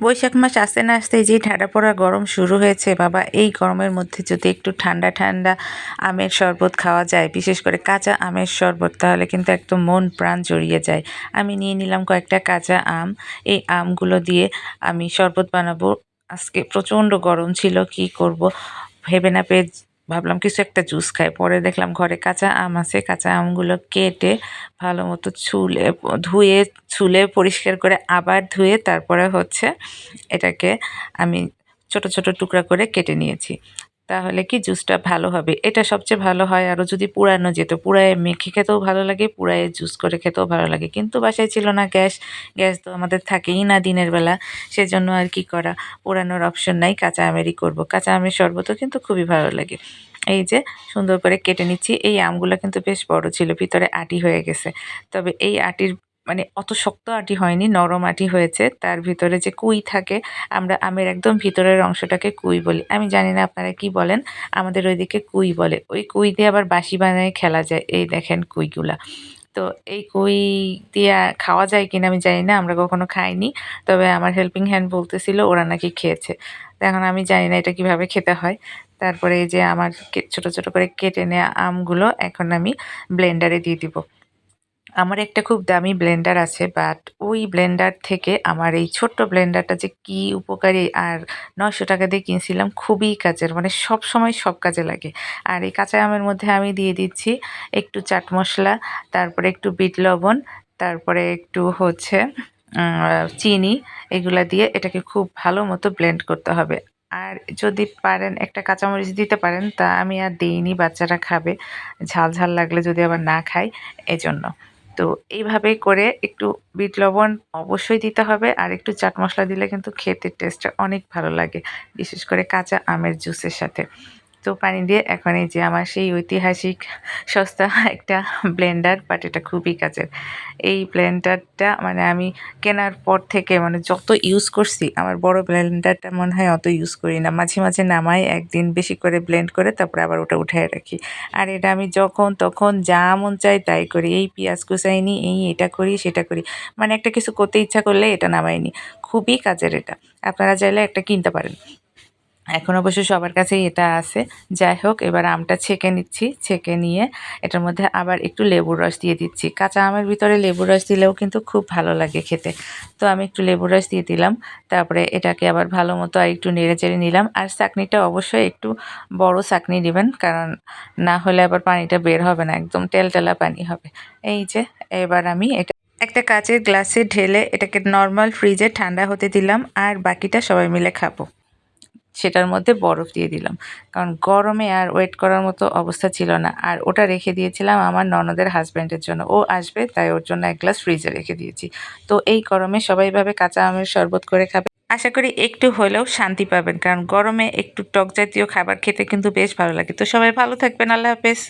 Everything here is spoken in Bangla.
বৈশাখ মাস আসতে না আসতেই যে ঠাডা পড়া গরম শুরু হয়েছে বাবা, এই গরমের মধ্যে যদি একটু ঠান্ডা ঠান্ডা আমের শরবত খাওয়া যায়, বিশেষ করে কাঁচা আমের শরবত, তাহলে কিন্তু একদম মন প্রাণ জড়িয়ে যায়। আমি নিয়ে নিলাম কয়েকটা কাঁচা আম। এই আমগুলো দিয়ে আমি শরবত বানাবো। আজকে প্রচণ্ড গরম ছিল, কি করব ভেবে না পেয়ে ভাবলাম কিছু একটা জুস খাই। পরে দেখলাম ঘরে কাঁচা আম আছে, কাঁচা আমগুলো কেটে ভালো মতো ধুয়ে ছুলে পরিষ্কার করে আবার ধুয়ে তারপরে এটাকে আমি ছোট ছোট টুকরা করে কেটে নিয়েছি। তাহলে কি জুসটা ভালো হবে। এটা সবচেয়ে ভালো হয় আরও যদি পুড়ানো যেত, পুড়ায়ে মেখে খেতেও ভালো লাগে, পুড়ায়ে জুস করে খেতেও ভালো লাগে। কিন্তু বাসায় ছিল না গ্যাস, গ্যাস তো আমাদের থাকেই না দিনের বেলা, সেজন্য আর কি করা, পোড়ানোর অপশন নাই, কাঁচা আমেরই করব। কাঁচা আমের শরবতও কিন্তু খুবই ভালো লাগে। এই যে সুন্দর করে কেটে নিচ্ছি। এই আমগুলো কিন্তু বেশ বড় ছিল, ভিতরে আটি হয়ে গেছে। তবে এই আটির মানে অত শক্ত আটি হয়নি, নরম আটি হয়েছে। তার ভিতরে যে কুই থাকে, আমরা আমের একদম ভিতরের অংশটাকে কুই বলি। আমি জানি না আপনারা কি বলেন, আমাদের ওইদিকে কুই বলে। ওই কুই দিয়ে আবার বাঁশি বানায়ে খেলা যায়। এই দেখেন কুইগুলা। তো এই কুই দিয়া খাওয়া যায় কিনা আমি জানি না, আমরা কখনো খাইনি। তবে আমার হেল্পিং হ্যান্ড বলতেছিল ওরা নাকি খেয়েছে। তো এখন আমি জানি না এটা কিভাবে খেতে হয়। তারপরে এই যে আমার ছোট ছোট করে কেটে নেওয়া আমগুলো এখন আমি ব্লেন্ডারে দিয়ে দিব। আমার একটা খুব দামি ব্লেন্ডার আছে, বাট ওই ব্লেন্ডার থেকে আমার এই ছোট্ট ব্লেন্ডারটা যে কি উপকারী, আর ৯০০ টাকা দিয়ে কিনছিলাম, খুবই কাজের, মানে সবসময় সব কাজে লাগে। আর এই কাঁচা আমের মধ্যে আমি দিয়ে দিচ্ছি একটু চাট মশলা, তারপরে একটু বিট লবণ, তারপরে একটু চিনি। এগুলা দিয়ে এটাকে খুব ভালো মতো ব্লেন্ড করতে হবে। আর যদি পারেন একটা কাঁচামরিচ দিতে পারেন, তা আমি আর দেইনি, বাচ্চারা খাবে, ঝাল ঝাল লাগলে যদি আবার না খায়, এজন্য। তো এইভাবে করে একটু বিট লবণ অবশ্যই দিতে হবে, আর একটু চাট মশলা দিলে কিন্তু খেতে টেস্টটা অনেক ভালো লাগে, বিশেষ করে কাঁচা আমের জুসের সাথে। তো পানি দিয়ে এখন এই যে আমার সেই ঐতিহাসিক সস্তা একটা ব্লেন্ডার, বাট এটা খুবই কাজের। এই ব্লেন্ডারটা মানে আমি কেনার পর থেকে মানে যত ইউজ করছি, আমার বড় ব্লেন্ডারটা মনে হয় অত ইউজ করি না। মাঝে মাঝে নামাই, একদিন বেশি করে ব্লেন্ড করে তারপরে আবার ওটা উঠায় রাখি। আর এটা আমি যখন তখন যা মন চাই তাই করি। এই পেঁয়াজ কুচাই নিই, এটা করি সেটা করি। মানে একটা কিছু করতে ইচ্ছা করলে এটা নামাই নিই। খুবই কাজের এটা। আপনারা চাইলে একটা কিনতে পারেন। এখন অবশ্য সবার কাছেই এটা আছে। যাই হোক, এবার আমটা ছেঁকে নিচ্ছি। ছেঁকে নিয়ে এটার মধ্যে আবার একটু লেবুর রস দিয়ে দিচ্ছি। কাঁচা আমের ভিতরে লেবুর রস দিলেও কিন্তু খুব ভালো লাগে খেতে। তো আমি একটু লেবুর রস দিয়ে দিলাম। তারপরে এটাকে আবার ভালো মতো আরেকটু নেড়েচেড়ে নিলাম। আর ছাঁকনিটা অবশ্যই একটু বড় ছাঁকনি নেবেন, কারণ না হলে আবার পানিটা বের হবে না, একদম তেলতেলা পানি হবে। এই যে এবার আমি এটা একটা কাচের গ্লাসে ঢেলে এটাকে নরমাল ফ্রিজে ঠান্ডা হতে দিলাম, আর বাকিটা সবাই মিলে খাবো। সেটার মধ্যে বরফ দিয়ে দিলাম, কারণ গরমে আর ওয়েট করার মতো অবস্থা ছিল না। আর ওটা রেখে দিয়েছিলাম আমার ননদের হাজব্যান্ডের জন্য, ও আসবে তাই ওর জন্য এক গ্লাস ফ্রিজে রেখে দিয়েছি। তো এই গরমে সবাই এভাবে কাঁচা আমের শরবত করে খাবে, আশা করি একটু হলেও শান্তি পাবেন, কারণ গরমে একটু টক জাতীয় খাবার খেতে কিন্তু বেশ ভালো লাগে। তো সবাই ভালো থাকবেন, আল্লাহ হাফেজ।